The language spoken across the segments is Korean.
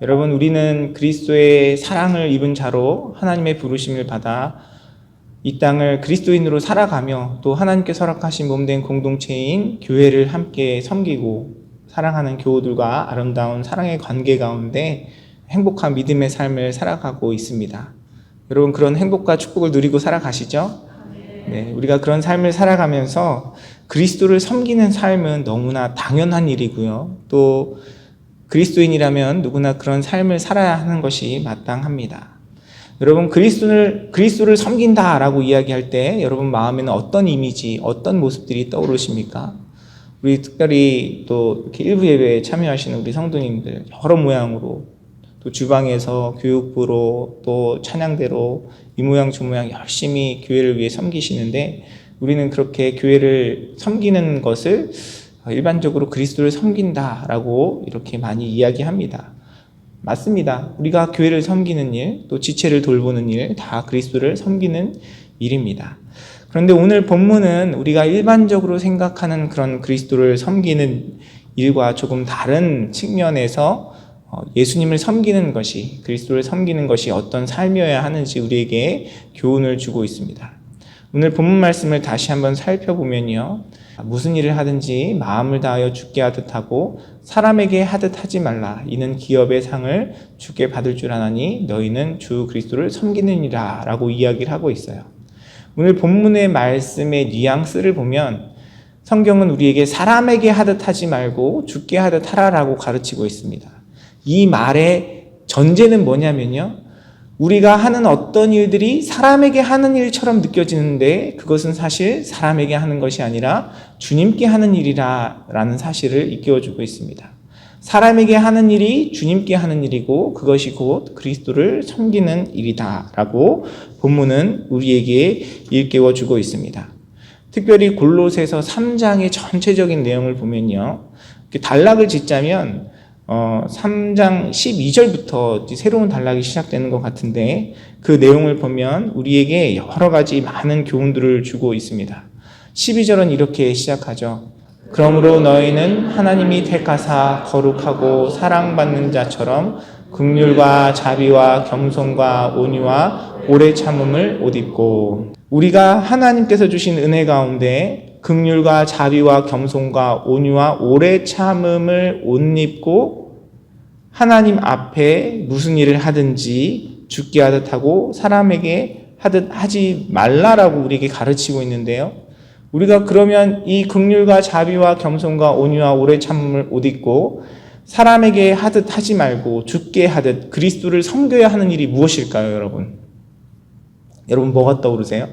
여러분, 우리는 그리스도의 사랑을 입은 자로 하나님의 부르심을 받아 이 땅을 그리스도인으로 살아가며 또 하나님께 허락하신 몸된 공동체인 교회를 함께 섬기고 사랑하는 교우들과 아름다운 사랑의 관계 가운데 행복한 믿음의 삶을 살아가고 있습니다. 여러분, 그런 행복과 축복을 누리고 살아가시죠? 네, 우리가 그런 삶을 살아가면서 그리스도를 섬기는 삶은 너무나 당연한 일이고요. 또 그리스도인이라면 누구나 그런 삶을 살아야 하는 것이 마땅합니다. 여러분, 그리스도를 섬긴다라고 이야기할 때 여러분 마음에는 어떤 이미지, 어떤 모습들이 떠오르십니까? 우리 특별히 또 이렇게 일부 예배에 참여하시는 우리 성도님들 여러 모양으로 또 주방에서 교육부로 또 찬양대로 이 모양 저 모양 열심히 교회를 위해 섬기시는데 우리는 그렇게 교회를 섬기는 것을 일반적으로 그리스도를 섬긴다라고 이렇게 많이 이야기합니다. 맞습니다. 우리가 교회를 섬기는 일, 또 지체를 돌보는 일, 다 그리스도를 섬기는 일입니다. 그런데 오늘 본문은 우리가 일반적으로 생각하는 그런 그리스도를 섬기는 일과 조금 다른 측면에서 예수님을 섬기는 것이, 그리스도를 섬기는 것이 어떤 삶이어야 하는지 우리에게 교훈을 주고 있습니다. 오늘 본문 말씀을 다시 한번 살펴보면요. 무슨 일을 하든지 마음을 다하여 주께 하듯 하고 사람에게 하듯 하지 말라. 이는 기업의 상을 주께 받을 줄 아나니 너희는 주 그리스도를 섬기느니라 라고 이야기를 하고 있어요. 오늘 본문의 말씀의 뉘앙스를 보면 성경은 우리에게 사람에게 하듯 하지 말고 주께 하듯 하라라고 가르치고 있습니다. 이 말의 전제는 뭐냐면요. 우리가 하는 어떤 일들이 사람에게 하는 일처럼 느껴지는데 그것은 사실 사람에게 하는 것이 아니라 주님께 하는 일이라는 사실을 일깨워주고 있습니다. 사람에게 하는 일이 주님께 하는 일이고 그것이 곧 그리스도를 섬기는 일이다라고 본문은 우리에게 일깨워주고 있습니다. 특별히 골로새서 3장의 전체적인 내용을 보면요. 단락을 짓자면 3장 12절부터 새로운 단락이 시작되는 것 같은데 그 내용을 보면 우리에게 여러 가지 많은 교훈들을 주고 있습니다. 12절은 이렇게 시작하죠. 그러므로 너희는 하나님이 택하사 거룩하고 사랑받는 자처럼 긍휼과 자비와 겸손과 온유와 오래 참음을 옷 입고 우리가 하나님께서 주신 은혜 가운데 긍휼과 자비와 겸손과 온유와 오래 참음을 옷 입고 하나님 앞에 무슨 일을 하든지 주께 하듯 하고 사람에게 하듯 하지 말라라고 우리에게 가르치고 있는데요. 우리가 그러면 이 긍휼과 자비와 겸손과 온유와 오래 참음을 옷 입고 사람에게 하듯 하지 말고 주께 하듯 그리스도를 섬겨야 하는 일이 무엇일까요, 여러분? 여러분 뭐가 떠오르세요?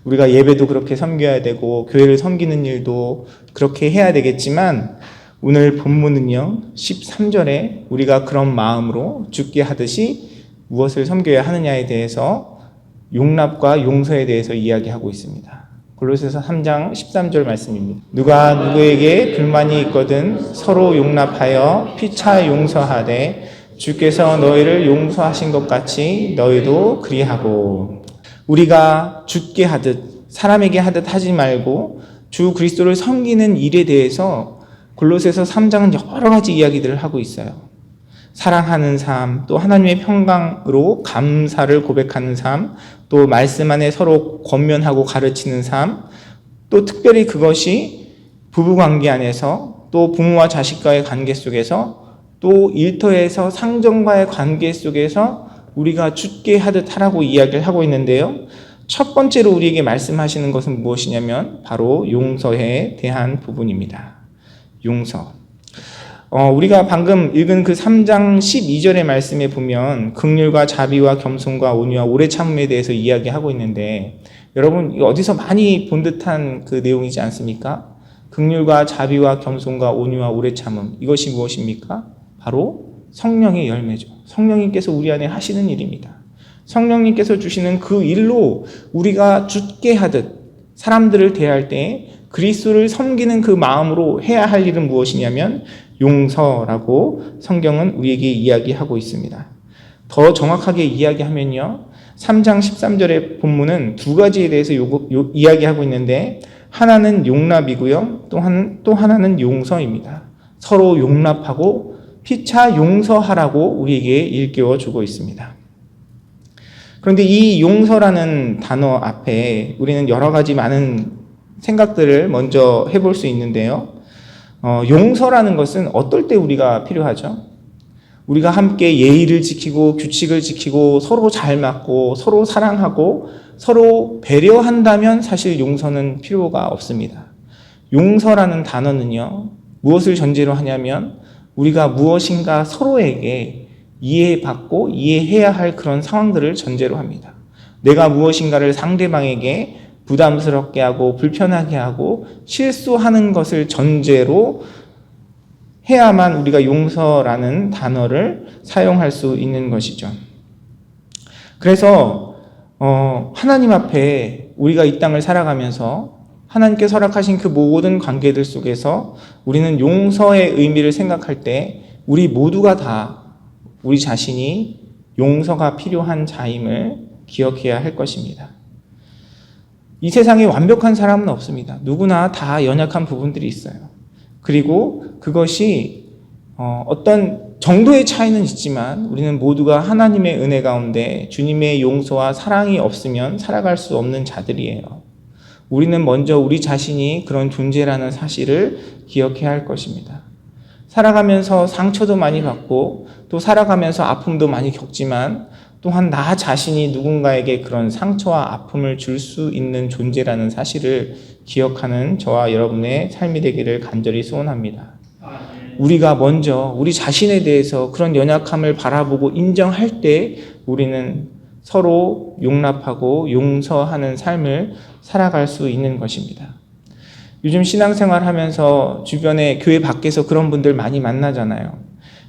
우리가 예배도 그렇게 섬겨야 되고 교회를 섬기는 일도 그렇게 해야 되겠지만 오늘 본문은요 13절에 우리가 그런 마음으로 주께 하듯이 무엇을 섬겨야 하느냐에 대해서 용납과 용서에 대해서 이야기하고 있습니다. 골로새서 3장 13절 말씀입니다. 누가 누구에게 불만이 있거든 서로 용납하여 피차 용서하되 주께서 너희를 용서하신 것 같이 너희도 그리하고 우리가 주께 하듯 사람에게 하듯 하지 말고 주 그리스도를 섬기는 일에 대해서 골로새서 3장은 여러 가지 이야기들을 하고 있어요. 사랑하는 삶, 또 하나님의 평강으로 감사를 고백하는 삶, 또 말씀 안에 서로 권면하고 가르치는 삶, 또 특별히 그것이 부부관계 안에서 또 부모와 자식과의 관계 속에서 또 일터에서 상정과의 관계 속에서 우리가 주께 하듯 하라고 이야기를 하고 있는데요. 첫 번째로 우리에게 말씀하시는 것은 무엇이냐면 바로 용서에 대한 부분입니다. 용서. 우리가 방금 읽은 그 3장 12절의 말씀에 보면 긍휼과 자비와 겸손과 온유와 오래 참음에 대해서 이야기하고 있는데 여러분 이거 어디서 많이 본 듯한 그 내용이지 않습니까? 긍휼과 자비와 겸손과 온유와 오래 참음 이것이 무엇입니까? 바로 성령의 열매죠. 성령님께서 우리 안에 하시는 일입니다. 성령님께서 주시는 그 일로 우리가 주께 하듯 사람들을 대할 때 그리스도를 섬기는 그 마음으로 해야 할 일은 무엇이냐면 용서라고 성경은 우리에게 이야기하고 있습니다. 더 정확하게 이야기하면요. 3장 13절의 본문은 두 가지에 대해서 이야기하고 있는데 하나는 용납이고요. 또 하나는 용서입니다. 서로 용납하고 피차 용서하라고 우리에게 일깨워 주고 있습니다. 그런데 이 용서라는 단어 앞에 우리는 여러 가지 많은 생각들을 먼저 해볼 수 있는데요. 용서라는 것은 어떨 때 우리가 필요하죠? 우리가 함께 예의를 지키고 규칙을 지키고 서로 잘 맞고 서로 사랑하고 서로 배려한다면 사실 용서는 필요가 없습니다. 용서라는 단어는요, 무엇을 전제로 하냐면 우리가 무엇인가 서로에게 이해받고 이해해야 할 그런 상황들을 전제로 합니다. 내가 무엇인가를 상대방에게 부담스럽게 하고 불편하게 하고 실수하는 것을 전제로 해야만 우리가 용서라는 단어를 사용할 수 있는 것이죠. 그래서 하나님 앞에 우리가 이 땅을 살아가면서 하나님께 허락하신 그 모든 관계들 속에서 우리는 용서의 의미를 생각할 때 우리 모두가 다 우리 자신이 용서가 필요한 자임을 기억해야 할 것입니다. 이 세상에 완벽한 사람은 없습니다. 누구나 다 연약한 부분들이 있어요. 그리고 그것이 어떤 정도의 차이는 있지만 우리는 모두가 하나님의 은혜 가운데 주님의 용서와 사랑이 없으면 살아갈 수 없는 자들이에요. 우리는 먼저 우리 자신이 그런 존재라는 사실을 기억해야 할 것입니다. 살아가면서 상처도 많이 받고 또 살아가면서 아픔도 많이 겪지만 또한 나 자신이 누군가에게 그런 상처와 아픔을 줄 수 있는 존재라는 사실을 기억하는 저와 여러분의 삶이 되기를 간절히 소원합니다. 우리가 먼저 우리 자신에 대해서 그런 연약함을 바라보고 인정할 때 우리는 서로 용납하고 용서하는 삶을 살아갈 수 있는 것입니다. 요즘 신앙생활 하면서 주변에 교회 밖에서 그런 분들 많이 만나잖아요.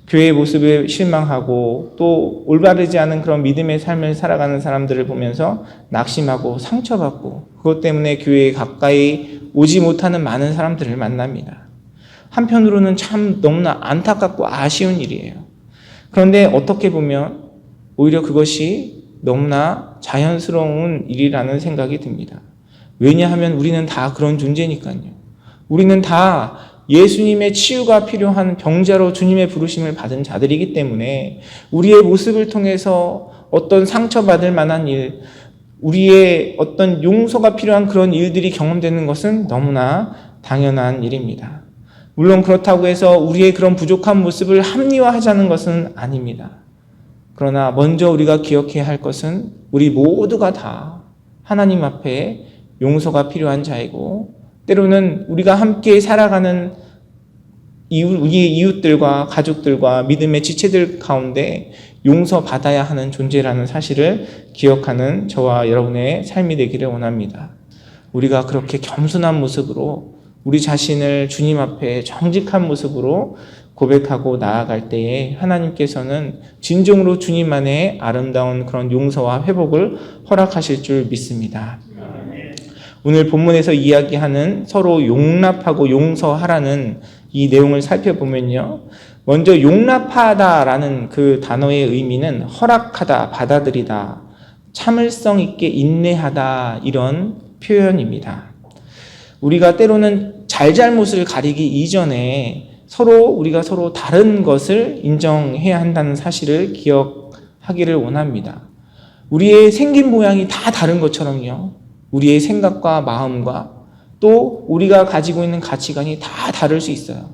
교회의 모습에 실망하고 또 올바르지 않은 그런 믿음의 삶을 살아가는 사람들을 보면서 낙심하고 상처받고 그것 때문에 교회에 가까이 오지 못하는 많은 사람들을 만납니다. 한편으로는 참 너무나 안타깝고 아쉬운 일이에요. 그런데 어떻게 보면 오히려 그것이 너무나 자연스러운 일이라는 생각이 듭니다. 왜냐하면 우리는 다 그런 존재니까요. 우리는 다 예수님의 치유가 필요한 병자로 주님의 부르심을 받은 자들이기 때문에 우리의 모습을 통해서 어떤 상처받을 만한 일, 우리의 어떤 용서가 필요한 그런 일들이 경험되는 것은 너무나 당연한 일입니다. 물론 그렇다고 해서 우리의 그런 부족한 모습을 합리화하자는 것은 아닙니다. 그러나 먼저 우리가 기억해야 할 것은 우리 모두가 다 하나님 앞에 용서가 필요한 자이고 때로는 우리가 함께 살아가는 우리의 이웃들과 가족들과 믿음의 지체들 가운데 용서받아야 하는 존재라는 사실을 기억하는 저와 여러분의 삶이 되기를 원합니다. 우리가 그렇게 겸손한 모습으로 우리 자신을 주님 앞에 정직한 모습으로 고백하고 나아갈 때에 하나님께서는 진정으로 주님만의 아름다운 그런 용서와 회복을 허락하실 줄 믿습니다. 오늘 본문에서 이야기하는 서로 용납하고 용서하라는 이 내용을 살펴보면요. 먼저 용납하다라는 그 단어의 의미는 허락하다, 받아들이다, 참을성 있게 인내하다 이런 표현입니다. 우리가 때로는 잘잘못을 가리기 이전에 우리가 서로 다른 것을 인정해야 한다는 사실을 기억하기를 원합니다. 우리의 생긴 모양이 다 다른 것처럼요. 우리의 생각과 마음과 또 우리가 가지고 있는 가치관이 다 다를 수 있어요.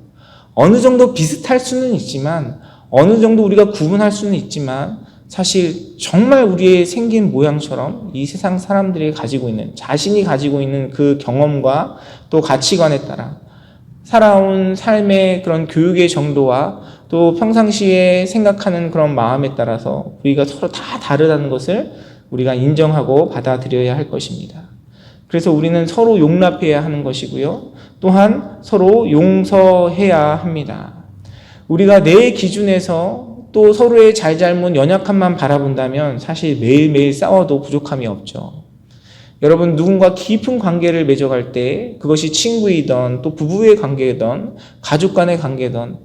어느 정도 비슷할 수는 있지만 어느 정도 우리가 구분할 수는 있지만 사실 정말 우리의 생긴 모양처럼 이 세상 사람들이 자신이 가지고 있는 그 경험과 또 가치관에 따라 살아온 삶의 그런 교육의 정도와 또 평상시에 생각하는 그런 마음에 따라서 우리가 서로 다 다르다는 것을 우리가 인정하고 받아들여야 할 것입니다. 그래서 우리는 서로 용납해야 하는 것이고요. 또한 서로 용서해야 합니다. 우리가 내 기준에서 또 서로의 잘잘못, 연약함만 바라본다면 사실 매일매일 싸워도 부족함이 없죠. 여러분, 누군가 깊은 관계를 맺어갈 때 그것이 친구이든 또 부부의 관계든 가족 간의 관계든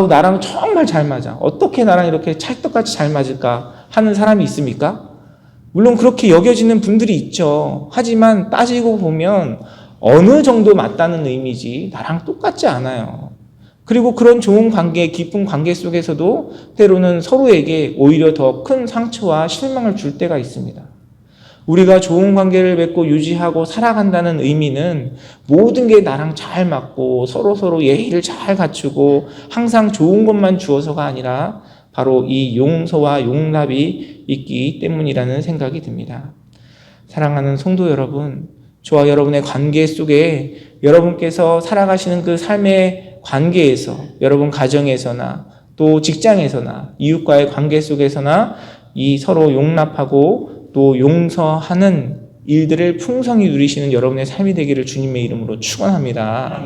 나랑 정말 잘 맞아. 어떻게 나랑 이렇게 찰떡같이 잘 맞을까 하는 사람이 있습니까? 물론 그렇게 여겨지는 분들이 있죠. 하지만 따지고 보면 어느 정도 맞다는 의미지 나랑 똑같지 않아요. 그리고 그런 좋은 관계, 깊은 관계 속에서도 때로는 서로에게 오히려 더 큰 상처와 실망을 줄 때가 있습니다. 우리가 좋은 관계를 맺고 유지하고 살아간다는 의미는 모든 게 나랑 잘 맞고 서로 예의를 잘 갖추고 항상 좋은 것만 주어서가 아니라 바로 이 용서와 용납이 있기 때문이라는 생각이 듭니다. 사랑하는 성도 여러분, 저와 여러분의 관계 속에 여러분께서 살아가시는 그 삶의 관계에서, 여러분 가정에서나 또 직장에서나 이웃과의 관계 속에서나 이 서로 용납하고 또 용서하는 일들을 풍성히 누리시는 여러분의 삶이 되기를 주님의 이름으로 축원합니다.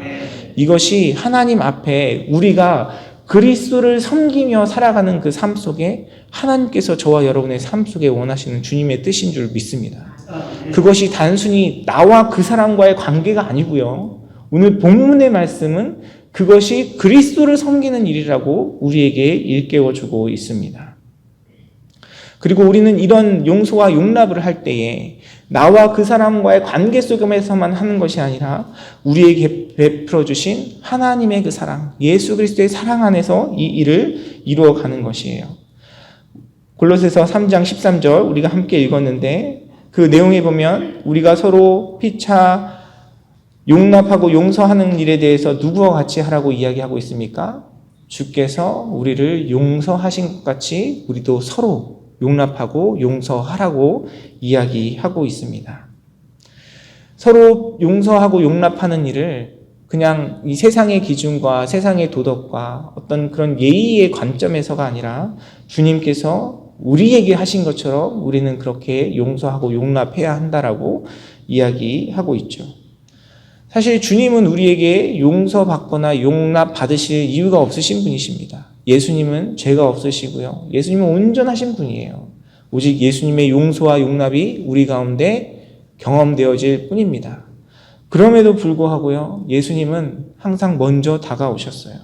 이것이 하나님 앞에 우리가 그리스도를 섬기며 살아가는 그 삶 속에 하나님께서 저와 여러분의 삶 속에 원하시는 주님의 뜻인 줄 믿습니다. 그것이 단순히 나와 그 사람과의 관계가 아니고요. 오늘 본문의 말씀은 그것이 그리스도를 섬기는 일이라고 우리에게 일깨워주고 있습니다. 그리고 우리는 이런 용서와 용납을 할 때에 나와 그 사람과의 관계 속에서만 하는 것이 아니라 우리에게 베풀어 주신 하나님의 그 사랑, 예수 그리스도의 사랑 안에서 이 일을 이루어가는 것이에요. 골로새서 3장 13절 우리가 함께 읽었는데 그 내용에 보면 우리가 서로 피차 용납하고 용서하는 일에 대해서 누구와 같이 하라고 이야기하고 있습니까? 주께서 우리를 용서하신 것 같이 우리도 서로 용납하고 용서하라고 이야기하고 있습니다. 서로 용서하고 용납하는 일을 그냥 이 세상의 기준과 세상의 도덕과 어떤 그런 예의의 관점에서가 아니라 주님께서 우리에게 하신 것처럼 우리는 그렇게 용서하고 용납해야 한다라고 이야기하고 있죠. 사실 주님은 우리에게 용서받거나 용납받으실 이유가 없으신 분이십니다. 예수님은 죄가 없으시고요. 예수님은 온전하신 분이에요. 오직 예수님의 용서와 용납이 우리 가운데 경험되어질 뿐입니다. 그럼에도 불구하고요, 예수님은 항상 먼저 다가오셨어요.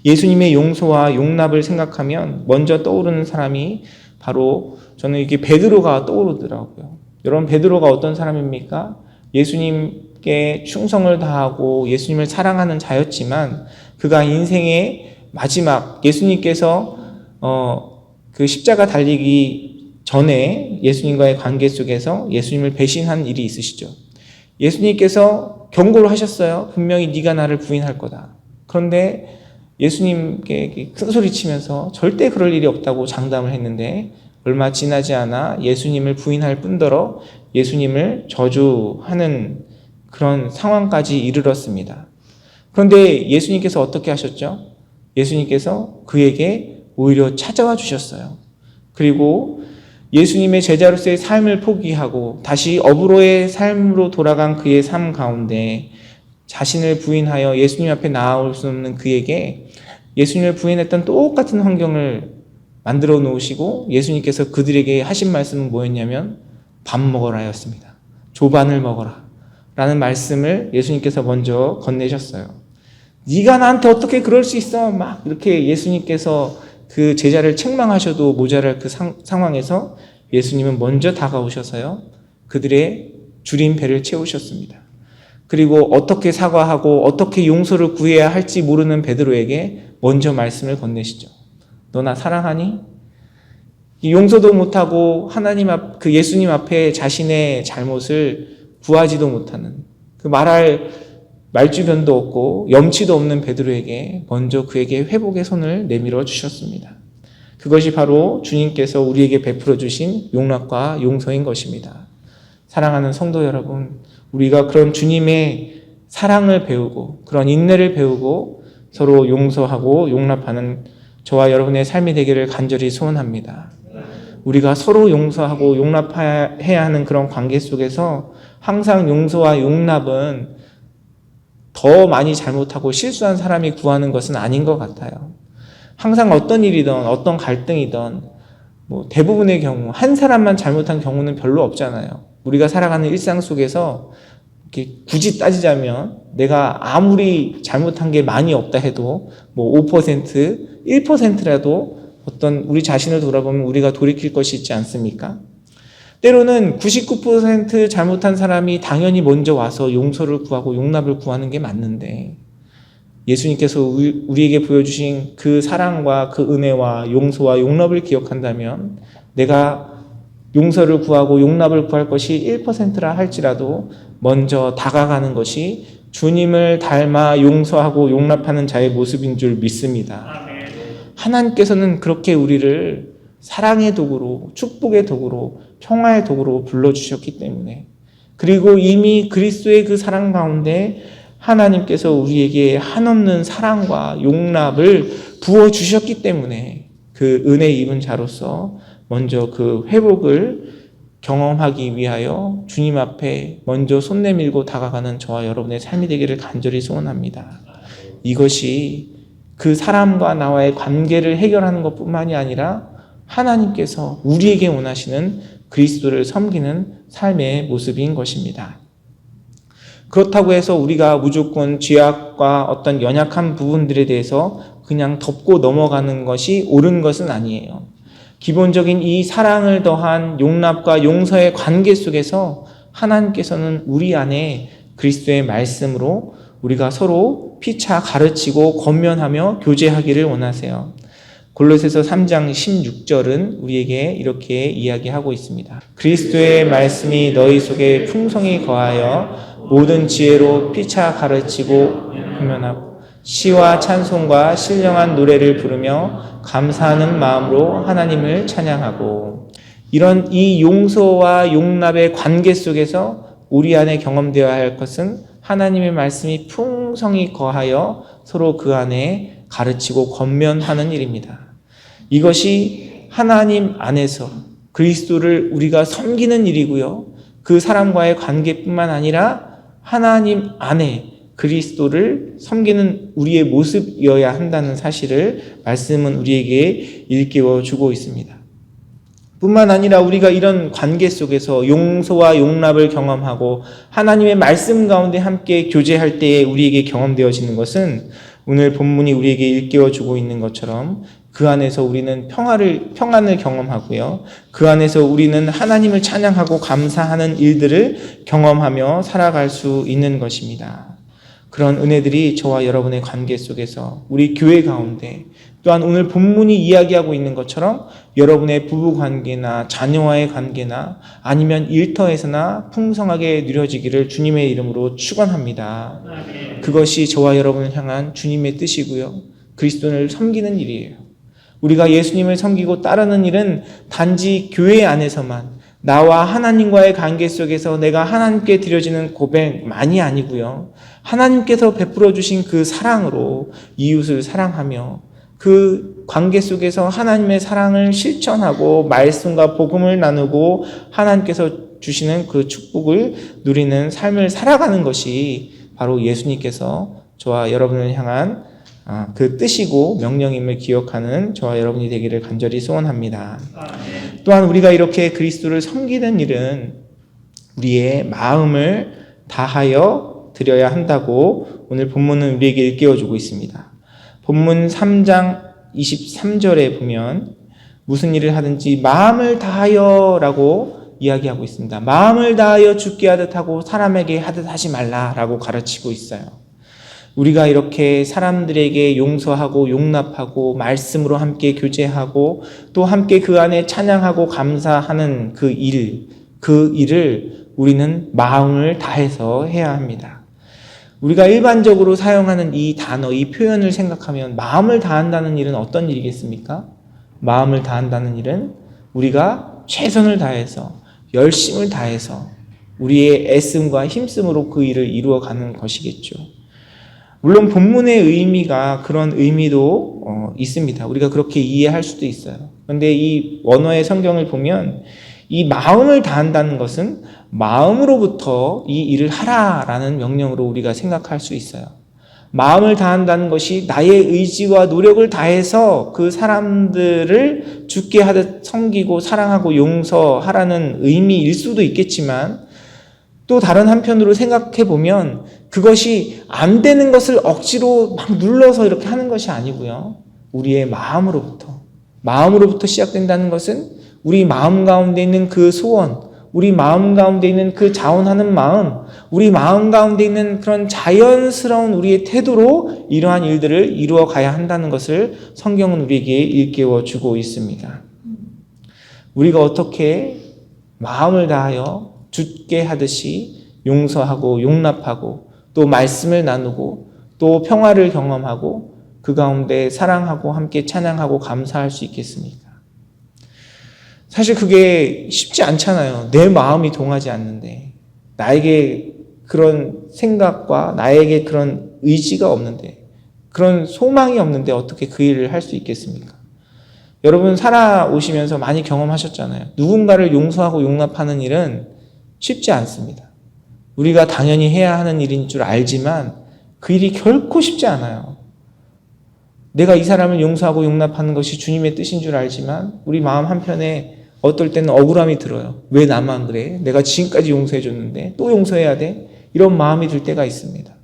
예수님의 용서와 용납을 생각하면 먼저 떠오르는 사람이 바로 저는 이게 베드로가 떠오르더라고요. 여러분, 베드로가 어떤 사람입니까? 예수님께 충성을 다하고 예수님을 사랑하는 자였지만 그가 인생의 마지막 예수님께서 그 십자가 달리기 전에 예수님과의 관계 속에서 예수님을 배신한 일이 있으시죠. 예수님께서 경고를 하셨어요. 분명히 네가 나를 부인할 거다. 그런데 예수님께 큰 소리 치면서 절대 그럴 일이 없다고 장담을 했는데 얼마 지나지 않아 예수님을 부인할 뿐더러 예수님을 저주하는 그런 상황까지 이르렀습니다. 그런데 예수님께서 어떻게 하셨죠? 예수님께서 그에게 오히려 찾아와 주셨어요. 그리고 예수님의 제자로서의 삶을 포기하고 다시 어부로의 삶으로 돌아간 그의 삶 가운데 자신을 부인하여 예수님 앞에 나아올 수 없는 그에게 예수님을 부인했던 똑같은 환경을 만들어 놓으시고 예수님께서 그들에게 하신 말씀은 뭐였냐면 밥 먹어라 였습니다. 조반을 먹어라 라는 말씀을 예수님께서 먼저 건네셨어요. 네가 나한테 어떻게 그럴 수 있어? 막 이렇게 예수님께서 그 제자를 책망하셔도 모자랄 그 상황에서 예수님은 먼저 다가오셔서요, 그들의 줄인 배를 채우셨습니다. 그리고 어떻게 사과하고 어떻게 용서를 구해야 할지 모르는 베드로에게 먼저 말씀을 건네시죠. 너 나 사랑하니? 용서도 못하고 하나님 그 예수님 앞에 자신의 잘못을 구하지도 못하는 그 말할 말주변도 없고 염치도 없는 베드로에게 먼저 그에게 회복의 손을 내밀어 주셨습니다. 그것이 바로 주님께서 우리에게 베풀어 주신 용납과 용서인 것입니다. 사랑하는 성도 여러분, 우리가 그런 주님의 사랑을 배우고 그런 인내를 배우고 서로 용서하고 용납하는 저와 여러분의 삶이 되기를 간절히 소원합니다. 우리가 서로 용서하고 용납해야 하는 그런 관계 속에서 항상 용서와 용납은 더 많이 잘못하고 실수한 사람이 구하는 것은 아닌 것 같아요. 항상 어떤 일이든 어떤 갈등이든 대부분의 경우 한 사람만 잘못한 경우는 별로 없잖아요. 우리가 살아가는 일상 속에서 이렇게 굳이 따지자면 내가 아무리 잘못한 게 많이 없다 해도 5%, 1%라도 어떤 우리 자신을 돌아보면 우리가 돌이킬 것이 있지 않습니까? 때로는 99% 잘못한 사람이 당연히 먼저 와서 용서를 구하고 용납을 구하는 게 맞는데 예수님께서 우리에게 보여주신 그 사랑과 그 은혜와 용서와 용납을 기억한다면 내가 용서를 구하고 용납을 구할 것이 1%라 할지라도 먼저 다가가는 것이 주님을 닮아 용서하고 용납하는 자의 모습인 줄 믿습니다. 하나님께서는 그렇게 우리를 사랑의 도구로, 축복의 도구로, 평화의 도구로 불러주셨기 때문에, 그리고 이미 그리스도의 그 사랑 가운데 하나님께서 우리에게 한없는 사랑과 용납을 부어주셨기 때문에 그 은혜 입은 자로서 먼저 그 회복을 경험하기 위하여 주님 앞에 먼저 손 내밀고 다가가는 저와 여러분의 삶이 되기를 간절히 소원합니다. 이것이 그 사람과 나와의 관계를 해결하는 것뿐만이 아니라 하나님께서 우리에게 원하시는 그리스도를 섬기는 삶의 모습인 것입니다. 그렇다고 해서 우리가 무조건 죄악과 어떤 연약한 부분들에 대해서 그냥 덮고 넘어가는 것이 옳은 것은 아니에요. 기본적인 이 사랑을 더한 용납과 용서의 관계 속에서 하나님께서는 우리 안에 그리스도의 말씀으로 우리가 서로 피차 가르치고 권면하며 교제하기를 원하세요. 골로새서 3장 16절은 우리에게 이렇게 이야기하고 있습니다. 그리스도의 말씀이 너희 속에 풍성히 거하여 모든 지혜로 피차 가르치고 권면하고 시와 찬송과 신령한 노래를 부르며 감사하는 마음으로 하나님을 찬양하고, 이런 이 용서와 용납의 관계 속에서 우리 안에 경험되어야 할 것은 하나님의 말씀이 풍성히 거하여 서로 그 안에 가르치고 권면하는 일입니다. 이것이 하나님 안에서 그리스도를 우리가 섬기는 일이고요. 그 사람과의 관계뿐만 아니라 하나님 안에 그리스도를 섬기는 우리의 모습이어야 한다는 사실을 말씀은 우리에게 일깨워 주고 있습니다. 뿐만 아니라 우리가 이런 관계 속에서 용서와 용납을 경험하고 하나님의 말씀 가운데 함께 교제할 때에 우리에게 경험되어지는 것은 오늘 본문이 우리에게 일깨워 주고 있는 것처럼 그 안에서 우리는 평안을 경험하고요. 그 안에서 우리는 하나님을 찬양하고 감사하는 일들을 경험하며 살아갈 수 있는 것입니다. 그런 은혜들이 저와 여러분의 관계 속에서 우리 교회 가운데, 또한 오늘 본문이 이야기하고 있는 것처럼 여러분의 부부 관계나 자녀와의 관계나 아니면 일터에서나 풍성하게 누려지기를 주님의 이름으로 축원합니다. 그것이 저와 여러분을 향한 주님의 뜻이고요. 그리스도를 섬기는 일이에요. 우리가 예수님을 섬기고 따르는 일은 단지 교회 안에서만 나와 하나님과의 관계 속에서 내가 하나님께 드려지는 고백만이 아니고요. 하나님께서 베풀어 주신 그 사랑으로 이웃을 사랑하며 그 관계 속에서 하나님의 사랑을 실천하고 말씀과 복음을 나누고 하나님께서 주시는 그 축복을 누리는 삶을 살아가는 것이 바로 예수님께서 저와 여러분을 향한 그 뜻이고 명령임을 기억하는 저와 여러분이 되기를 간절히 소원합니다. 또한 우리가 이렇게 그리스도를 섬기는 일은 우리의 마음을 다하여 드려야 한다고 오늘 본문은 우리에게 일깨워주고 있습니다. 본문 3장 23절에 보면 무슨 일을 하든지 마음을 다하여 라고 이야기하고 있습니다. 마음을 다하여 죽게 하듯 하고 사람에게 하듯 하지 말라라고 가르치고 있어요. 우리가 이렇게 사람들에게 용서하고 용납하고 말씀으로 함께 교제하고 또 함께 그 안에 찬양하고 감사하는 그 일을 우리는 마음을 다해서 해야 합니다. 우리가 일반적으로 사용하는 이 단어, 이 표현을 생각하면 마음을 다한다는 일은 어떤 일이겠습니까? 마음을 다한다는 일은 우리가 최선을 다해서 열심을 다해서 우리의 애씀과 힘씀으로 그 일을 이루어가는 것이겠죠. 물론 본문의 의미가 그런 의미도 있습니다. 우리가 그렇게 이해할 수도 있어요. 그런데 이 원어의 성경을 보면 이 마음을 다한다는 것은 마음으로부터 이 일을 하라라는 명령으로 우리가 생각할 수 있어요. 마음을 다한다는 것이 나의 의지와 노력을 다해서 그 사람들을 죽게 하듯 섬기고 사랑하고 용서하라는 의미일 수도 있겠지만, 또 다른 한편으로 생각해 보면 그것이 안 되는 것을 억지로 막 눌러서 이렇게 하는 것이 아니고요. 우리의 마음으로부터 시작된다는 것은 우리 마음 가운데 있는 그 소원, 우리 마음 가운데 있는 그 자원하는 마음, 우리 마음 가운데 있는 그런 자연스러운 우리의 태도로 이러한 일들을 이루어 가야 한다는 것을 성경은 우리에게 일깨워 주고 있습니다. 우리가 어떻게 마음을 다하여 주께 하듯이 용서하고 용납하고 또 말씀을 나누고 또 평화를 경험하고 그 가운데 사랑하고 함께 찬양하고 감사할 수 있겠습니까? 사실 그게 쉽지 않잖아요. 내 마음이 동하지 않는데, 나에게 그런 생각과 나에게 그런 의지가 없는데, 그런 소망이 없는데 어떻게 그 일을 할 수 있겠습니까? 여러분 살아오시면서 많이 경험하셨잖아요. 누군가를 용서하고 용납하는 일은 쉽지 않습니다. 우리가 당연히 해야 하는 일인 줄 알지만 그 일이 결코 쉽지 않아요. 내가 이 사람을 용서하고 용납하는 것이 주님의 뜻인 줄 알지만 우리 마음 한편에 어떨 때는 억울함이 들어요. 왜 나만 그래? 내가 지금까지 용서해 줬는데 또 용서해야 돼? 이런 마음이 들 때가 있습니다.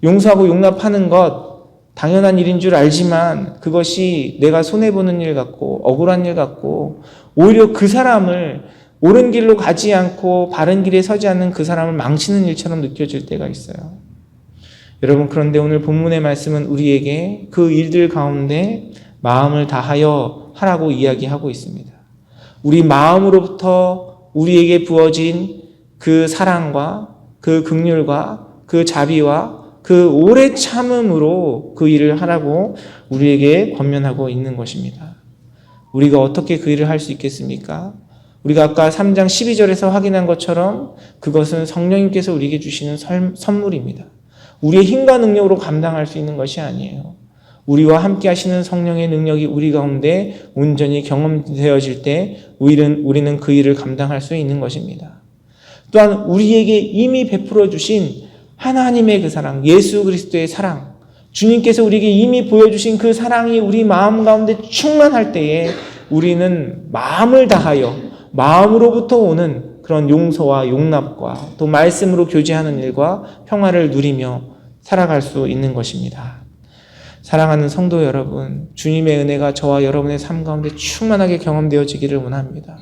용서하고 용납하는 것 당연한 일인 줄 알지만 그것이 내가 손해보는 일 같고 억울한 일 같고 오히려 그 사람을 옳은 길로 가지 않고 바른 길에 서지 않는 그 사람을 망치는 일처럼 느껴질 때가 있어요. 여러분, 그런데 오늘 본문의 말씀은 우리에게 그 일들 가운데 마음을 다하여 하라고 이야기하고 있습니다. 우리 마음으로부터 우리에게 부어진 그 사랑과 그 긍휼과 그 자비와 그 오래 참음으로 그 일을 하라고 우리에게 권면하고 있는 것입니다. 우리가 어떻게 그 일을 할 수 있겠습니까? 우리가 아까 3장 12절에서 확인한 것처럼 그것은 성령님께서 우리에게 주시는 선물입니다. 우리의 힘과 능력으로 감당할 수 있는 것이 아니에요. 우리와 함께 하시는 성령의 능력이 우리 가운데 온전히 경험되어질 때 우리는 그 일을 감당할 수 있는 것입니다. 또한 우리에게 이미 베풀어 주신 하나님의 그 사랑, 예수 그리스도의 사랑, 주님께서 우리에게 이미 보여주신 그 사랑이 우리 마음 가운데 충만할 때에 우리는 마음을 다하여 마음으로부터 오는 그런 용서와 용납과 또 말씀으로 교제하는 일과 평화를 누리며 살아갈 수 있는 것입니다. 사랑하는 성도 여러분, 주님의 은혜가 저와 여러분의 삶 가운데 충만하게 경험되어지기를 원합니다.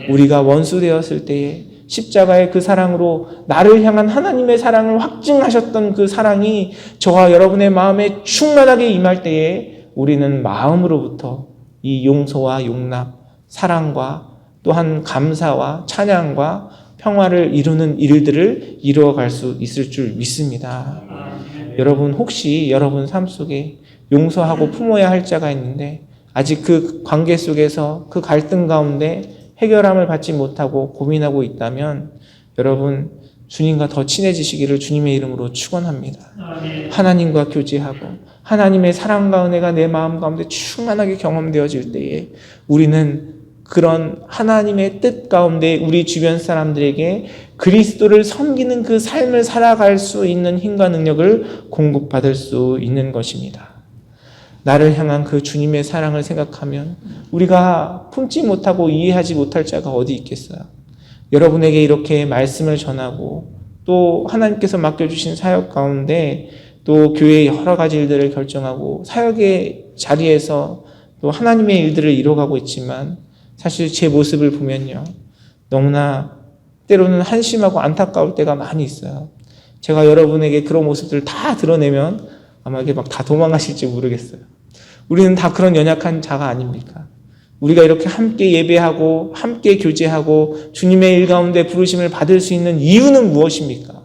우리가 원수 되었을 때에 십자가의 그 사랑으로 나를 향한 하나님의 사랑을 확증하셨던 그 사랑이 저와 여러분의 마음에 충만하게 임할 때에 우리는 마음으로부터 이 용서와 용납, 사랑과 또한 감사와 찬양과 평화를 이루는 일들을 이루어갈 수 있을 줄 믿습니다. 여러분, 혹시 여러분 삶 속에 용서하고 품어야 할 자가 있는데 아직 그 관계 속에서 그 갈등 가운데 해결함을 받지 못하고 고민하고 있다면 여러분 주님과 더 친해지시기를 주님의 이름으로 축원합니다. 하나님과 교제하고 하나님의 사랑과 은혜가 내 마음 가운데 충만하게 경험되어질 때에 우리는 그런 하나님의 뜻 가운데 우리 주변 사람들에게 그리스도를 섬기는 그 삶을 살아갈 수 있는 힘과 능력을 공급받을 수 있는 것입니다. 나를 향한 그 주님의 사랑을 생각하면 우리가 품지 못하고 이해하지 못할 자가 어디 있겠어요? 여러분에게 이렇게 말씀을 전하고 또 하나님께서 맡겨주신 사역 가운데 또 교회의 여러 가지 일들을 결정하고 사역의 자리에서 또 하나님의 일들을 이뤄가고 있지만 사실 제 모습을 보면요, 너무나 때로는 한심하고 안타까울 때가 많이 있어요. 제가 여러분에게 그런 모습들을 다 드러내면 아마 이게 막 다 도망가실지 모르겠어요. 우리는 다 그런 연약한 자가 아닙니까? 우리가 이렇게 함께 예배하고 함께 교제하고 주님의 일 가운데 부르심을 받을 수 있는 이유는 무엇입니까?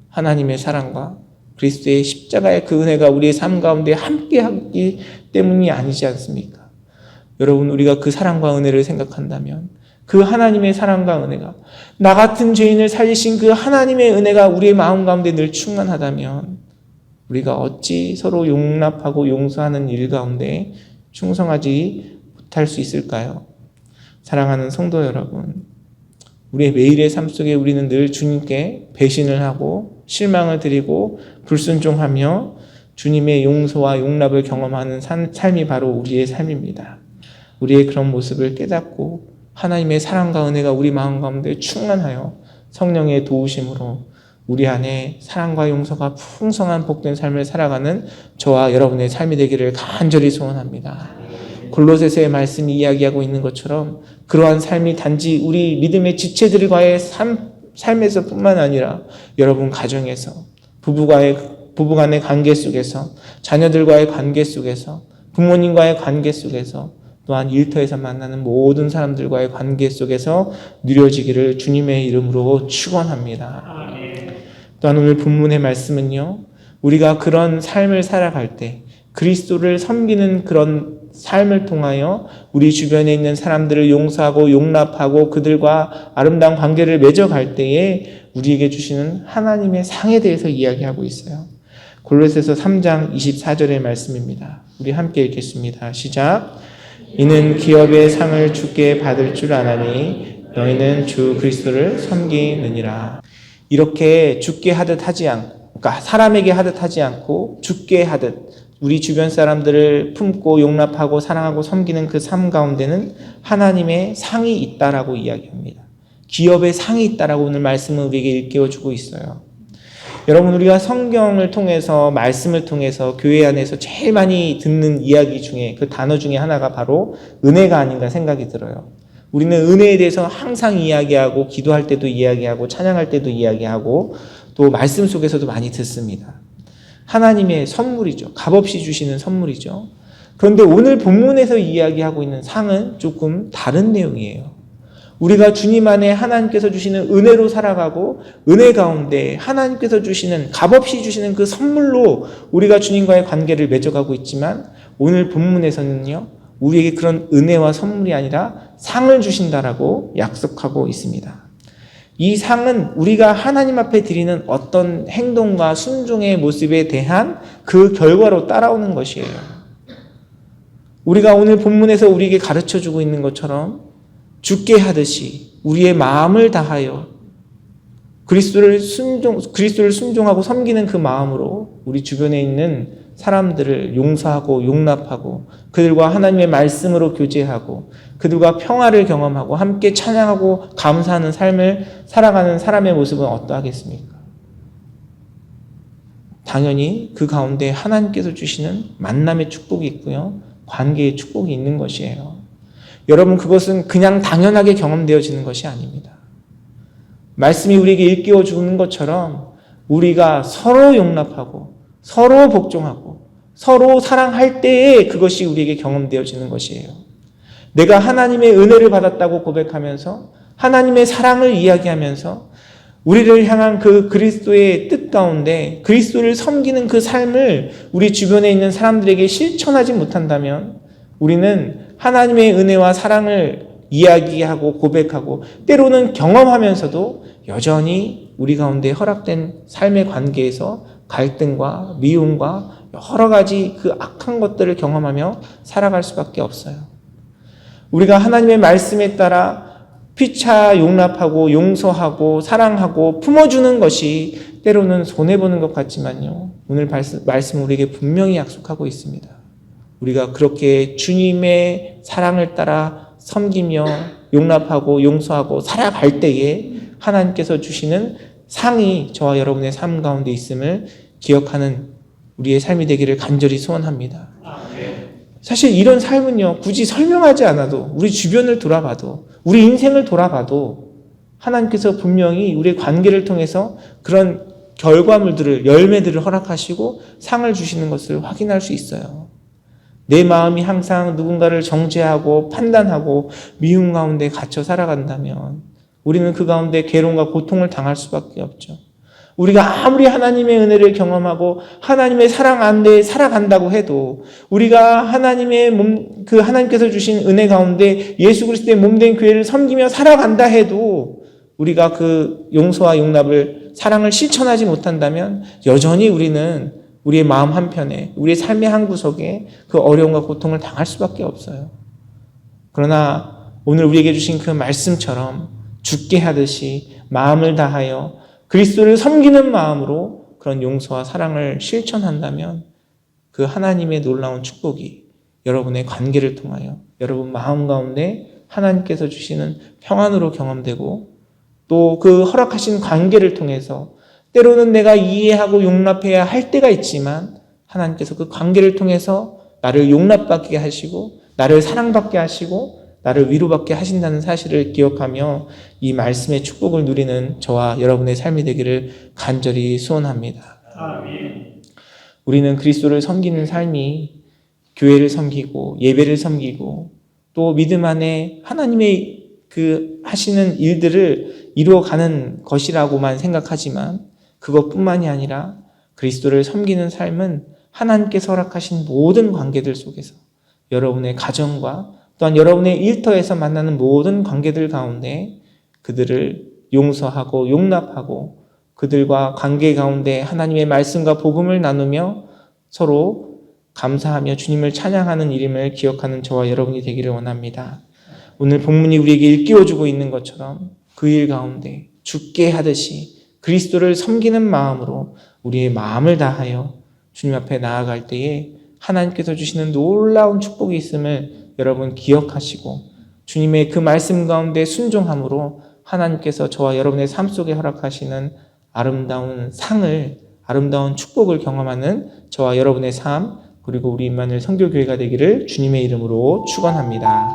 하나님의 사랑과 그리스도의 십자가의 그 은혜가 우리의 삶 가운데 함께 하기 때문이 아니지 않습니까? 여러분, 우리가 그 사랑과 은혜를 생각한다면 그 하나님의 사랑과 은혜가 나 같은 죄인을 살리신 그 하나님의 은혜가 우리의 마음 가운데 늘 충만하다면 우리가 어찌 서로 용납하고 용서하는 일 가운데 충성하지 못할 수 있을까요? 사랑하는 성도 여러분, 우리의 매일의 삶 속에 우리는 늘 주님께 배신을 하고 실망을 드리고 불순종하며 주님의 용서와 용납을 경험하는 삶이 바로 우리의 삶입니다. 우리의 그런 모습을 깨닫고 하나님의 사랑과 은혜가 우리 마음 가운데 충만하여 성령의 도우심으로 우리 안에 사랑과 용서가 풍성한 복된 삶을 살아가는 저와 여러분의 삶이 되기를 간절히 소원합니다. 골로새서의 말씀이 이야기하고 있는 것처럼 그러한 삶이 단지 우리 믿음의 지체들과의 삶에서뿐만 아니라 여러분 가정에서 부부 간의 관계 속에서 자녀들과의 관계 속에서 부모님과의 관계 속에서 또한 일터에서 만나는 모든 사람들과의 관계 속에서 누려지기를 주님의 이름으로 축원합니다. 또한 오늘 본문의 말씀은요, 우리가 그런 삶을 살아갈 때 그리스도를 섬기는 그런 삶을 통하여 우리 주변에 있는 사람들을 용서하고 용납하고 그들과 아름다운 관계를 맺어갈 때에 우리에게 주시는 하나님의 상에 대해서 이야기하고 있어요. 골로새서 3장 24절의 말씀입니다. 우리 함께 읽겠습니다. 시작. 이는 기업의 상을 주께 받을 줄 아나니 너희는 주 그리스도를 섬기느니라. 이렇게 주께 하듯 하지 않고, 그러니까 사람에게 하듯 하지 않고 주께 하듯 우리 주변 사람들을 품고 용납하고 사랑하고 섬기는 그 삶 가운데는 하나님의 상이 있다라고 이야기합니다. 기업의 상이 있다라고 오늘 말씀은 우리에게 일깨워주고 있어요. 여러분, 우리가 성경을 통해서 말씀을 통해서 교회 안에서 제일 많이 듣는 이야기 중에 그 단어 중에 하나가 바로 은혜가 아닌가 생각이 들어요. 우리는 은혜에 대해서 항상 이야기하고 기도할 때도 이야기하고 찬양할 때도 이야기하고 또 말씀 속에서도 많이 듣습니다. 하나님의 선물이죠. 값없이 주시는 선물이죠. 그런데 오늘 본문에서 이야기하고 있는 상은 조금 다른 내용이에요. 우리가 주님 안에 하나님께서 주시는 은혜로 살아가고 은혜 가운데 하나님께서 주시는 값없이 주시는 그 선물로 우리가 주님과의 관계를 맺어가고 있지만 오늘 본문에서는요, 우리에게 그런 은혜와 선물이 아니라 상을 주신다라고 약속하고 있습니다. 이 상은 우리가 하나님 앞에 드리는 어떤 행동과 순종의 모습에 대한 그 결과로 따라오는 것이에요. 우리가 오늘 본문에서 우리에게 가르쳐주고 있는 것처럼 주께 하듯이 우리의 마음을 다하여 그리스도를 순종하고 섬기는 그 마음으로 우리 주변에 있는 사람들을 용서하고 용납하고 그들과 하나님의 말씀으로 교제하고 그들과 평화를 경험하고 함께 찬양하고 감사하는 삶을 살아가는 사람의 모습은 어떠하겠습니까? 당연히 그 가운데 하나님께서 주시는 만남의 축복이 있고요, 관계의 축복이 있는 것이에요. 여러분, 그것은 그냥 당연하게 경험되어지는 것이 아닙니다. 말씀이 우리에게 일깨워 주는 것처럼 우리가 서로 용납하고 서로 복종하고 서로 사랑할 때에 그것이 우리에게 경험되어지는 것이에요. 내가 하나님의 은혜를 받았다고 고백하면서 하나님의 사랑을 이야기하면서 우리를 향한 그 그리스도의 뜻 가운데 그리스도를 섬기는 그 삶을 우리 주변에 있는 사람들에게 실천하지 못한다면 우리는 하나님의 은혜와 사랑을 이야기하고 고백하고 때로는 경험하면서도 여전히 우리 가운데 허락된 삶의 관계에서 갈등과 미움과 여러 가지 그 악한 것들을 경험하며 살아갈 수밖에 없어요. 우리가 하나님의 말씀에 따라 피차 용납하고 용서하고 사랑하고 품어주는 것이 때로는 손해보는 것 같지만요, 오늘 말씀 우리에게 분명히 약속하고 있습니다. 우리가 그렇게 주님의 사랑을 따라 섬기며 용납하고 용서하고 살아갈 때에 하나님께서 주시는 상이 저와 여러분의 삶 가운데 있음을 기억하는 우리의 삶이 되기를 간절히 소원합니다. 사실 이런 삶은요, 굳이 설명하지 않아도 우리 주변을 돌아봐도 우리 인생을 돌아봐도 하나님께서 분명히 우리의 관계를 통해서 그런 결과물들을, 열매들을 허락하시고 상을 주시는 것을 확인할 수 있어요. 내 마음이 항상 누군가를 정죄하고 판단하고 미움 가운데 갇혀 살아간다면 우리는 그 가운데 괴로움과 고통을 당할 수밖에 없죠. 우리가 아무리 하나님의 은혜를 경험하고 하나님의 사랑 안에 살아간다고 해도 우리가 하나님께서 주신 은혜 가운데 예수 그리스도의 몸된 교회를 섬기며 살아간다 해도 우리가 그 용서와 용납을, 사랑을 실천하지 못한다면 여전히 우리는 우리의 마음 한편에, 우리의 삶의 한 구석에 그 어려움과 고통을 당할 수밖에 없어요. 그러나 오늘 우리에게 주신 그 말씀처럼 죽게 하듯이 마음을 다하여 그리스도를 섬기는 마음으로 그런 용서와 사랑을 실천한다면 그 하나님의 놀라운 축복이 여러분의 관계를 통하여 여러분 마음 가운데 하나님께서 주시는 평안으로 경험되고 또 그 허락하신 관계를 통해서 때로는 내가 이해하고 용납해야 할 때가 있지만 하나님께서 그 관계를 통해서 나를 용납받게 하시고 나를 사랑받게 하시고 나를 위로받게 하신다는 사실을 기억하며 이 말씀의 축복을 누리는 저와 여러분의 삶이 되기를 간절히 소원합니다. 아멘. 우리는 그리스도를 섬기는 삶이 교회를 섬기고 예배를 섬기고 또 믿음 안에 하나님의 그 하시는 일들을 이루어가는 것이라고만 생각하지만 그것뿐만이 아니라 그리스도를 섬기는 삶은 하나님께서 허락하신 모든 관계들 속에서 여러분의 가정과 또한 여러분의 일터에서 만나는 모든 관계들 가운데 그들을 용서하고 용납하고 그들과 관계 가운데 하나님의 말씀과 복음을 나누며 서로 감사하며 주님을 찬양하는 일임을 기억하는 저와 여러분이 되기를 원합니다. 오늘 본문이 우리에게 일깨워주고 있는 것처럼 그 일 가운데 죽게 하듯이 그리스도를 섬기는 마음으로 우리의 마음을 다하여 주님 앞에 나아갈 때에 하나님께서 주시는 놀라운 축복이 있음을 여러분 기억하시고 주님의 그 말씀 가운데 순종함으로 하나님께서 저와 여러분의 삶 속에 허락하시는 아름다운 상을, 아름다운 축복을 경험하는 저와 여러분의 삶, 그리고 우리 임마누엘 선교교회가 되기를 주님의 이름으로 축원합니다.